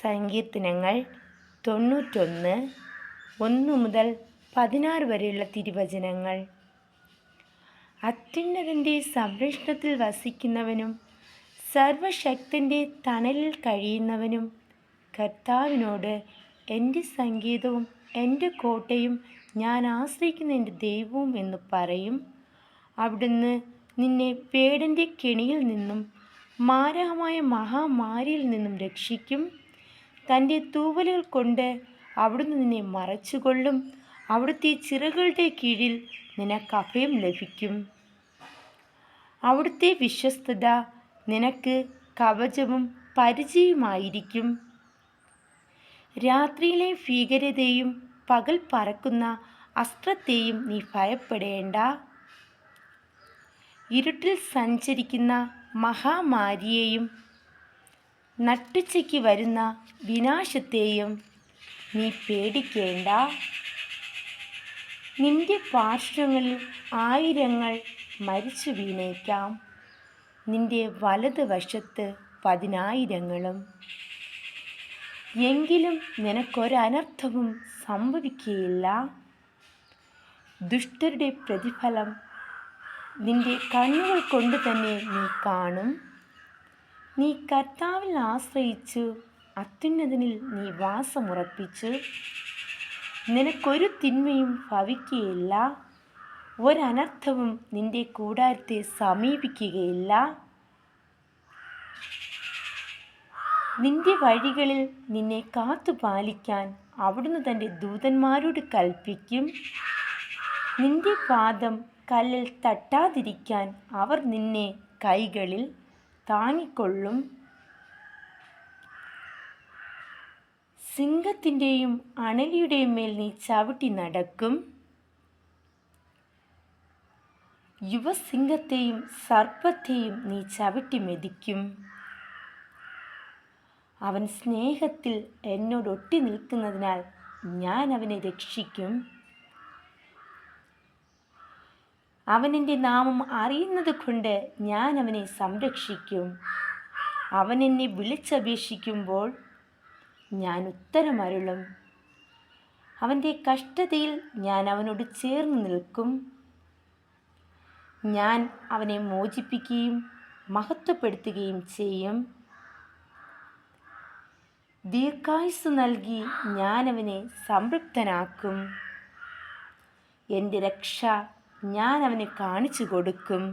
സങ്കീർത്തനങ്ങൾ 91 1 മുതൽ 16 വരെയുള്ള തിരുവചനങ്ങൾ. അത്യുന്നതൻ്റെ സംരക്ഷണത്തിൽ വസിക്കുന്നവനും സർവശക്തൻ്റെ തണലിൽ കഴിയുന്നവനും കർത്താവിനോട്, എൻ്റെ സങ്കേതവും എൻ്റെ കോട്ടയും ഞാൻ ആശ്രയിക്കുന്ന എൻ്റെ ദൈവവും എന്ന് പറയും. അവിടുന്ന് നിന്നെ വേടൻ്റെ കെണിയിൽ നിന്നും മാരകമായ മഹാമാരിയിൽ നിന്നും രക്ഷിക്കും. തൻ്റെ തൂവലുകൾ കൊണ്ട് അവിടുന്ന് നിന്നെ മറച്ചുകൊള്ളും. അവിടുത്തെ ചിറകുകളുടെ കീഴിൽ നിനക്ക് അഭയം ലഭിക്കും. അവിടുത്തെ വിശ്വസ്തത നിനക്ക് കവചവും പരിചയമായിരിക്കും. രാത്രിയിലെ ഭീകരതയും പകൽ പറക്കുന്ന അസ്ത്രത്തെയും നീ ഭയപ്പെടേണ്ട. ഇരുട്ടിൽ സഞ്ചരിക്കുന്ന മഹാമാരിയെയും നട്ടുച്ചയ്ക്ക് വരുന്ന വിനാശത്തെയും നീ പേടിക്കേണ്ട. നിന്റെ പാർശ്വങ്ങളിൽ 1000 മരിച്ചു വീണേക്കാം, നിന്റെ വലതുവശത്ത് 10,000. എങ്കിലും നിനക്കൊരനർത്ഥവും സംഭവിക്കുകയില്ല. ദുഷ്ടരുടെ പ്രതിഫലം നിന്റെ കണ്ണുകൾ കൊണ്ട് തന്നെ നീ കാണും. നീ കർത്താവിൽ ആശ്രയിച്ചു അത്യുന്നതനിൽ നീ വാസമുറപ്പിച്ചു. നിനക്കൊരു തിന്മയും ഭവിക്കുകയില്ല, ഒരനർത്ഥവും നിന്റെ കൂടാരത്തെ സമീപിക്കുകയില്ല. നിന്റെ വഴികളിൽ നിന്നെ കാത്തുപാലിക്കാൻ അവിടുന്ന് തൻ്റെ ദൂതന്മാരോട് കൽപ്പിക്കും. നിന്റെ പാദം കല്ലിൽ തട്ടാതിരിക്കാൻ അവർ നിന്നെ കൈകളിൽ താങ്ങിക്കൊള്ളും. സിംഹത്തിൻ്റെയും അണലിയുടെയും മേൽ നീ ചവിട്ടി നടക്കും. യുവസിംഹത്തെയും സർപ്പത്തെയും നീ ചവിട്ടി മെതിക്കും. അവൻ സ്നേഹത്തിൽ എന്നോട് ഒട്ടി നിൽക്കുന്നതിനാൽ ഞാൻ അവനെ രക്ഷിക്കും. അവൻ എൻ്റെ നാമം അറിയുന്നത് കൊണ്ട് ഞാൻ അവനെ സംരക്ഷിക്കും. അവൻ എന്നെ വിളിച്ചപേക്ഷിക്കുമ്പോൾ ഞാൻ ഉത്തരമരുളും. അവൻ്റെ കഷ്ടതയിൽ ഞാൻ അവനോട് ചേർന്ന് നിൽക്കും. ഞാൻ അവനെ മോചിപ്പിക്കുകയും മഹത്വപ്പെടുത്തുകയും ചെയ്യും. ദീർഘായുസ്സ് നൽകി ഞാൻ അവനെ സംതൃപ്തനാക്കും. എൻ്റെ രക്ഷ ഞാൻ അവന് കാണിച്ചു കൊടുക്കും.